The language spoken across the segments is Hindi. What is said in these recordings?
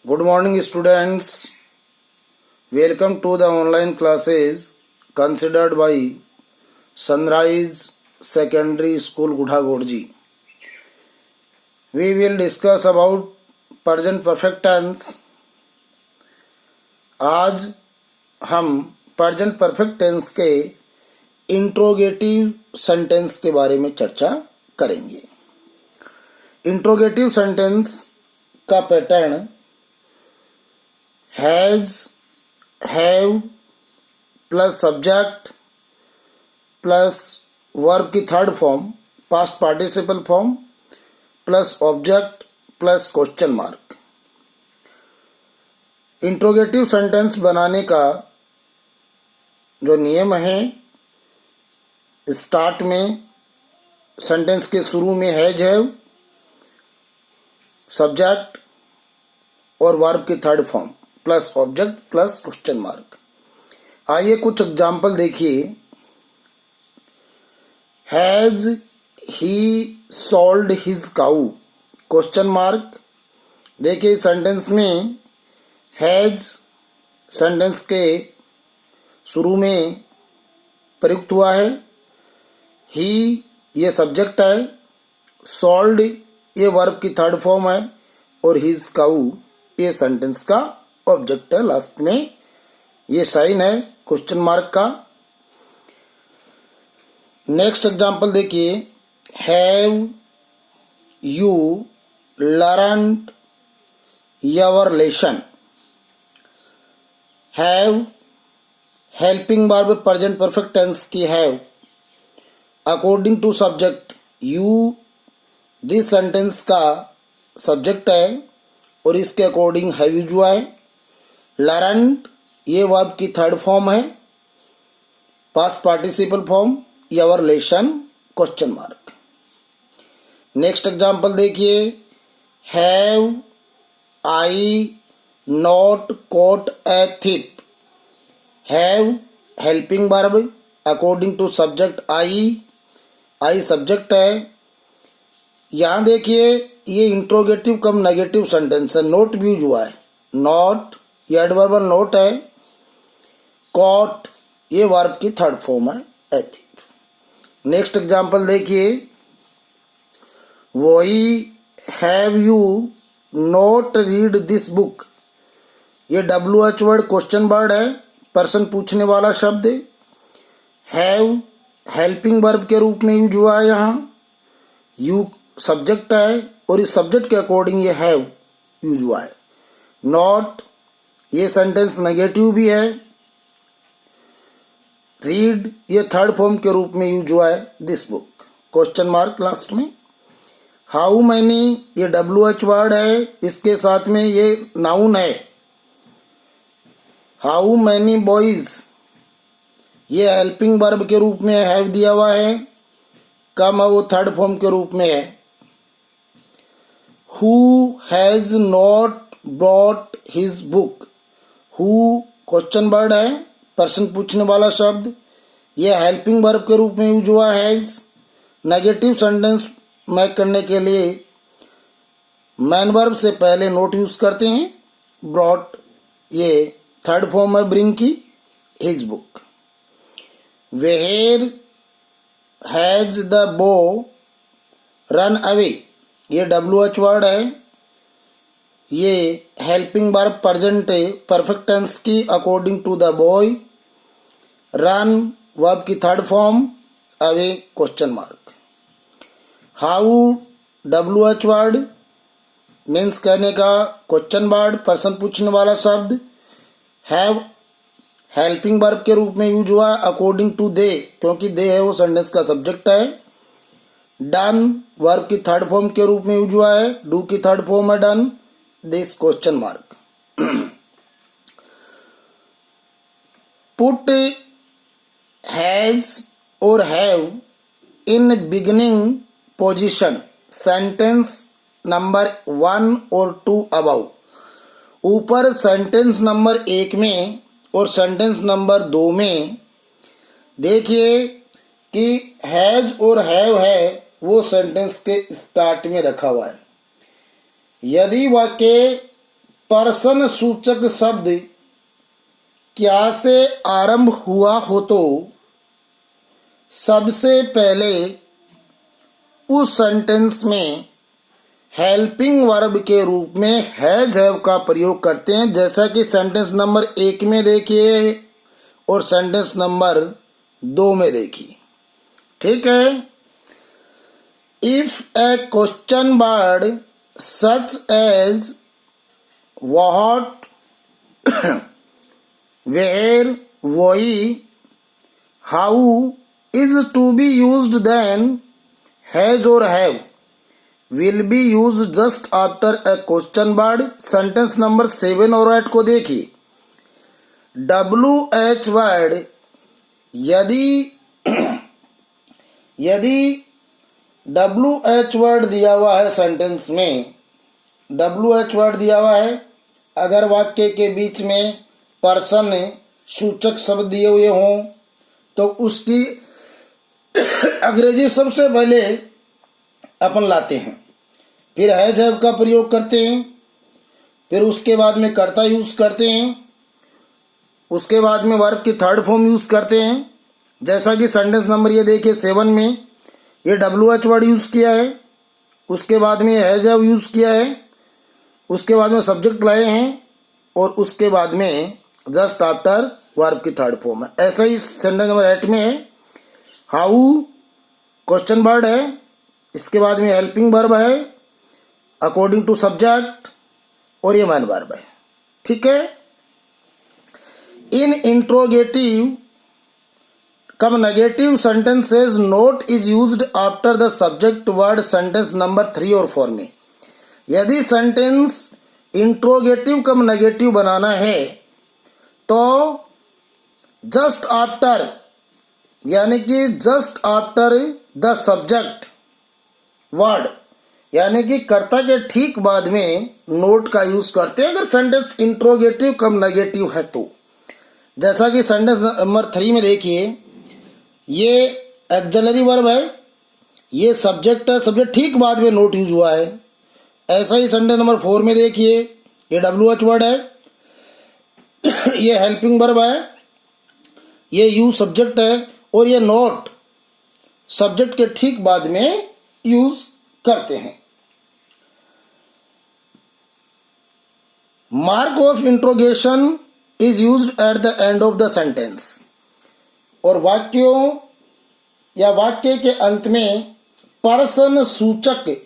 Good morning, students. Welcome to the online classes considered by Sunrise Secondary School, Gudhagodji. We will discuss about present perfect tense. आज हम present perfect tense के इंट्रोगेटिव सेंटेंस के बारे में चर्चा करेंगे. इंट्रोगेटिव सेंटेंस का pattern has, have plus subject plus verb की third form past participle form plus object plus question mark. Interrogative sentence बनाने का जो नियम है, स्टार्ट में सेंटेंस के शुरू में हैज, हैव, सब्जेक्ट और वर्ब की third form plus object plus question mark. आइए कुछ एग्जाम्पल देखिए. Has he sold his cow, question mark. देखिए सेंटेंस में हैज सेंटेंस के शुरू में प्रयुक्त हुआ है. ही ये सब्जेक्ट है, सोल्ड ये वर्ब की थर्ड फॉर्म है और हिज काऊ ये सेंटेंस का ऑब्जेक्ट है. लास्ट में ये साइन है क्वेश्चन मार्क का. नेक्स्ट एग्जांपल देखिए. Have you learned your lesson. Have helping verb present perfect tense की have. According to subject you this sentence का सब्जेक्ट है और इसके अकॉर्डिंग हैव यूज हुआ है. लर्नड ये वर्ब की थर्ड फॉर्म है, past participle form, your lesson question mark. Next example देखिए. Have I not caught a thief. Have helping verb according to subject I subject है. यहां देखिए ये इंट्रोगेटिव कम नेगेटिव सेंटेंस है, नोट भी यूज हुआ है. नॉट ये एडवर्बल नोट है. कॉट ये वर्ब की थर्ड फॉर्म है, एथिक. नेक्स्ट एग्जांपल देखिए. वही have you not read this book. ये WH वर्ड क्वेश्चन वर्ड है, पर्सन पूछने वाला शब्द. हैव हेल्पिंग वर्ब के रूप में यूज हुआ है. यहाँ यू सब्जेक्ट है और इस सब्जेक्ट के अकॉर्डिंग ये हैव यूज हुआ है. नॉट ये सेंटेंस नेगेटिव भी है. रीड ये थर्ड फॉर्म के रूप में यूज हुआ है. This book question mark last में. हाउ मैनी ये WH वर्ड है, इसके साथ में ये नाउन है. हाउ मैनी बॉयज ये हेल्पिंग वर्ब के रूप में हैव दिया हुआ है, कम है वो थर्ड फॉर्म के रूप में है. Who has not brought his book. Who question word है, पर्सन पूछने वाला शब्द. यह हेल्पिंग वर्ब के रूप में यूज हुआ है. नेगेटिव सेंटेंस मेक करने के लिए मैन वर्ब से पहले नोट यूज करते हैं. ब्रॉट ये थर्ड फॉर्म है ब्रिंग की. His book. Where has the boy run away. ये WH वर्ड है. ये helping verb present perfect tense की according to the boy. Run verb की third form, away question mark. How WH word means कहने का क्वेश्चन वर्ड, पर्सन पूछने वाला शब्द. हैव हेल्पिंग वर्ब के रूप में यूज हुआ अकॉर्डिंग टू दे, क्योंकि दे है वो सेंटेंस का सब्जेक्ट है. डन वर्ब की थर्ड फॉर्म के रूप में यूज हुआ है. डू की थर्ड फॉर्म है done. This question mark. Put has और have in beginning position sentence number 1 और 2 अबाउ. ऊपर सेंटेंस नंबर 1 में और सेंटेंस नंबर 2 में देखिए कि हैज और हैव है वो सेंटेंस के स्टार्ट में रखा हुआ है. यदि वाक्य पर्सन सूचक शब्द क्या से आरंभ हुआ हो तो सबसे पहले उस सेंटेंस में हेल्पिंग वर्ब के रूप में हैज हैव का प्रयोग करते हैं, जैसा कि सेंटेंस नंबर 1 में देखिए और सेंटेंस नंबर 2 में देखिए। ठीक है। If a question word such as what, where, why, how is to be used, then has or have will be used just after a question word। Sentence number 7 और 8 को देखिए। WH वर्ड यदि WH वर्ड दिया हुआ है सेंटेंस में, WH वर्ड दिया हुआ है, अगर वाक्य के बीच में पर्सन सूचक शब्द दिए हुए हों तो उसकी अंग्रेजी सबसे पहले अपन लाते हैं, फिर हैज हैव का प्रयोग करते हैं, फिर उसके बाद में कर्ता यूज करते हैं, उसके बाद में वर्ब की थर्ड फॉर्म यूज करते हैं, जैसा कि सेंटेंस नंबर ये देखिए 7 में ये WH वर्ड यूज किया है, उसके बाद में हैज हैव यूज किया है, उसके बाद में सब्जेक्ट लाए हैं और उसके बाद में जस्ट आफ्टर वर्ब की थर्ड फॉर्म है। ऐसा ही सेंटेंस नंबर 8 में है, हाउ क्वेश्चन वर्ड है, इसके बाद में हेल्पिंग वर्ब है अकॉर्डिंग टू सब्जेक्ट और ये मैन वर्ब है। ठीक है। In interrogative cum negative sentences not is used after the subject word sentence number 3 और 4 में। यदि सेंटेंस इंट्रोगेटिव कम नेगेटिव बनाना है तो जस्ट आफ्टर, यानी कि just after the subject word, यानी कि कर्ता के ठीक बाद में नोट का यूज करते हैं अगर सेंटेंस इंट्रोगेटिव कम नेगेटिव है तो। जैसा कि सेंटेंस नंबर 3 में देखिए, ये एक्सिलरी वर्ब है, ये सब्जेक्ट है, सब्जेक्ट ठीक बाद में नोट यूज हुआ है। ऐसा ही सेंटेंस नंबर 4 में देखिए, ये WH वर्ड है, ये हेल्पिंग वर्ब है, ये यू सब्जेक्ट है और ये नोट सब्जेक्ट के ठीक बाद में यूज करते हैं। Mark of interrogation is used at the end of the sentence. और वाक्यों या वाक्य के अंत में पर्सन सूचक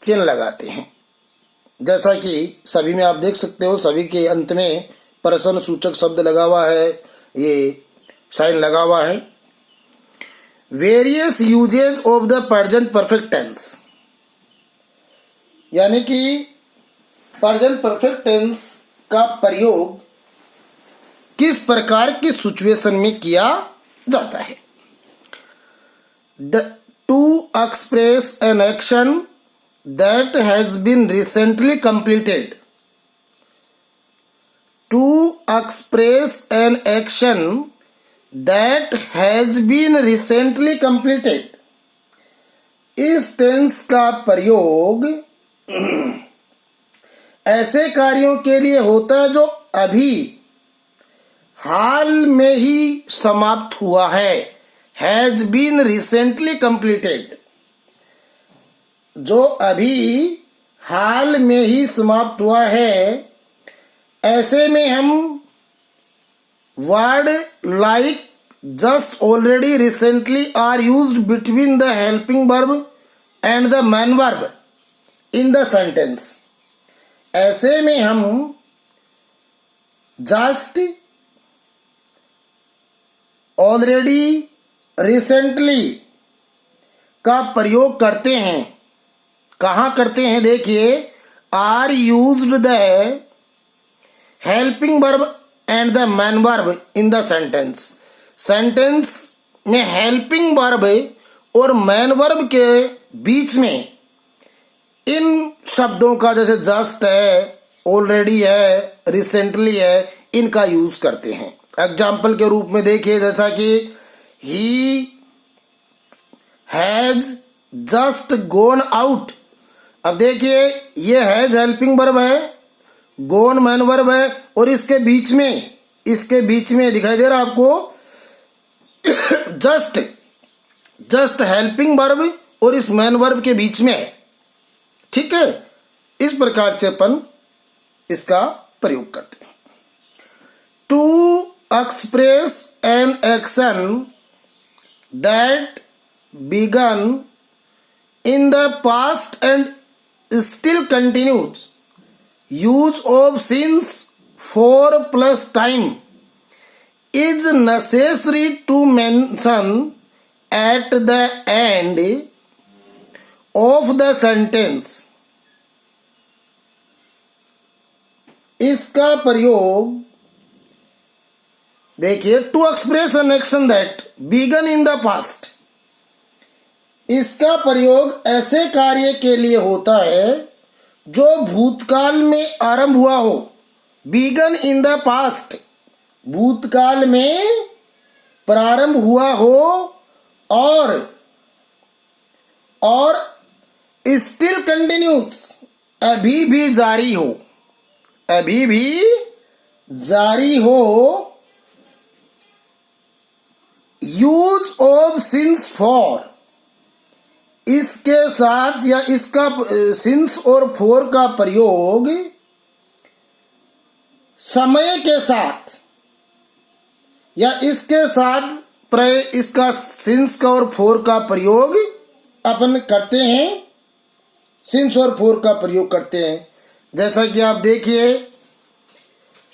चिन्ह लगाते हैं, जैसा कि सभी में आप देख सकते हो, सभी के अंत में पर्सन सूचक शब्द लगा हुआ है, ये साइन लगा हुआ है। Various usages of the present perfect tense, यानी कि प्रेजेंट परफेक्ट टेंस का प्रयोग किस प्रकार की सिचुएशन में किया जाता है। To express an action that has been recently completed. To express an action that has been recently completed। इस टेंस का प्रयोग ऐसे कार्यों के लिए होता है जो अभी हाल में ही समाप्त हुआ है, has been recently completed, जो अभी हाल में ही समाप्त हुआ है। ऐसे में हम word like, just, already, recently are used between the helping verb and the main verb in the sentence। ऐसे में हम just, already, recently का प्रयोग करते हैं। कहाँ करते हैं देखिए, are used the helping verb and the main verb in the sentence। Sentence में हेल्पिंग वर्ब और मैन वर्ब के बीच में इन शब्दों का, जैसे जस्ट है, ऑलरेडी है, रिसेंटली है, इनका यूज करते हैं। एग्जाम्पल के रूप में देखिए, जैसा कि he has just gone out. अब देखिए, ये हैज हेल्पिंग वर्ब है गोन मैन वर्ब है, और इसके बीच में दिखाई दे रहा है आपको जस्ट हेल्पिंग वर्ब, और इस मैन वर्ब के बीच में है। ठीक है, इस प्रकार से अपन इसका प्रयोग करते हैं। To express an action that began in the past and still continues, use of since for plus time is necessary to mention at the end of the sentence। इसका प्रयोग देखिए, to express an action that began in the past, इसका प्रयोग ऐसे कार्य के लिए होता है जो भूतकाल में आरंभ हुआ हो। बिगन इन द पास्ट, भूतकाल में प्रारंभ हुआ हो, और स्टिल कंटिन्यूस, अभी भी जारी हो। यूज ऑफ सिंस फॉर, इसके साथ या इसका सिंस और फॉर का प्रयोग समय के साथ, या इसके साथ इसका सिंस का और फॉर का प्रयोग अपन करते हैं, सिंस और फॉर का प्रयोग करते हैं। जैसा कि आप देखिए,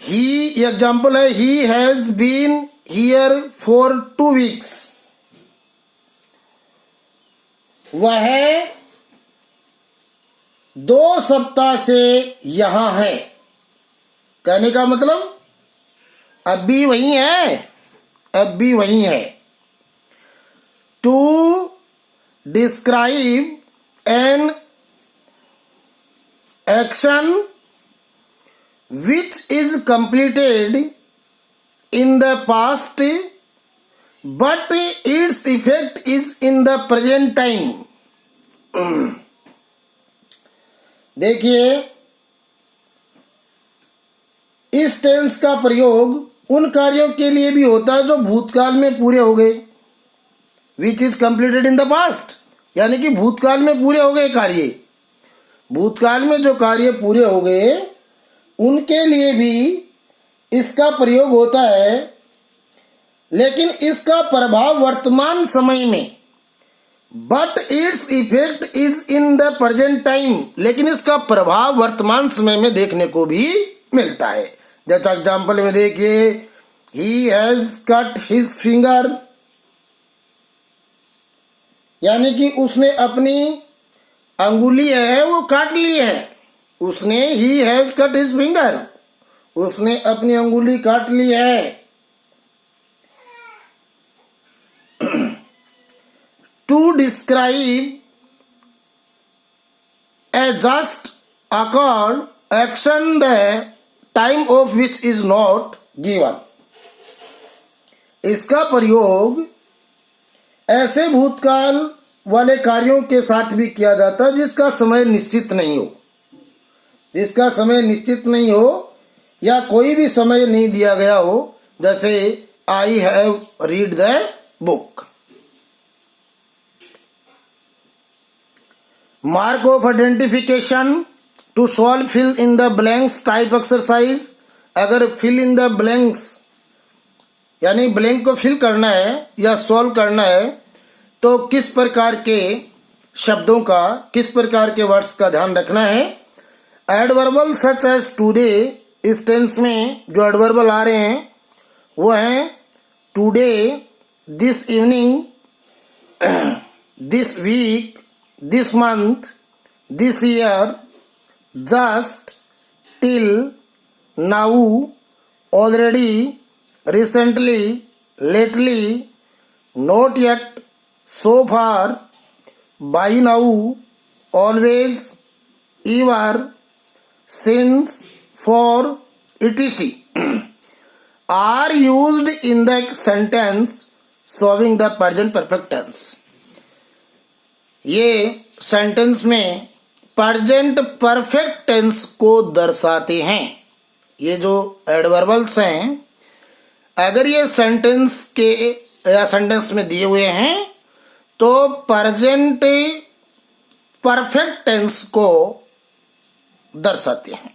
ही एग्जाम्पल है, he has been here for 2 weeks, वह 2 सप्ताह से यहां है। कहने का मतलब अब भी वही है। To describe an action which is completed in the past but its effect is in the present time। देखिए, इस टेंस का प्रयोग उन कार्यों के लिए भी होता है जो भूतकाल में पूरे हो गए। विच is completed in the past, यानी कि भूतकाल में पूरे हो गए कार्य। भूतकाल में जो कार्य पूरे हो गए उनके लिए भी इसका प्रयोग होता है, लेकिन इसका प्रभाव वर्तमान समय में, but its effect is in the present time, लेकिन इसका प्रभाव वर्तमान समय में देखने को भी मिलता है। जैसा एग्जाम्पल में देखिए, he has cut his finger, यानी कि उसने अपनी अंगुली है वो काट ली है। उसने he has cut his finger, उसने अपनी अंगुली काट ली है। To describe a just occurred action the time of which is not given, इसका प्रयोग ऐसे भूतकाल वाले कार्यों के साथ भी किया जाता है जिसका समय निश्चित नहीं हो, या कोई भी समय नहीं दिया गया हो। जैसे I have read the book. Mark of identification to solve fill in the blanks type exercise. अगर फिल इन द ब्लैंक्स यानी ब्लैंक को फिल करना है या सॉल्व करना है, तो किस प्रकार के शब्दों का, किस प्रकार के वर्ड्स का ध्यान रखना है। एडवर्बल सच एज टुडे, इस टेंस में जो एडवर्बल आ रहे हैं वो हैं today, this evening, this week, this month, this year, just, till, now, already, recently, lately, not yet, so far, by now, always, ever, since, for, etc. are used in the sentence showing the present perfect tense। ये सेंटेंस में प्रेजेंट परफेक्ट टेंस को दर्शाते हैं। ये जो एडवर्बल्स हैं, अगर ये सेंटेंस के या सेंटेंस में दिए हुए हैं तो प्रेजेंट परफेक्ट टेंस को दर्शाते हैं।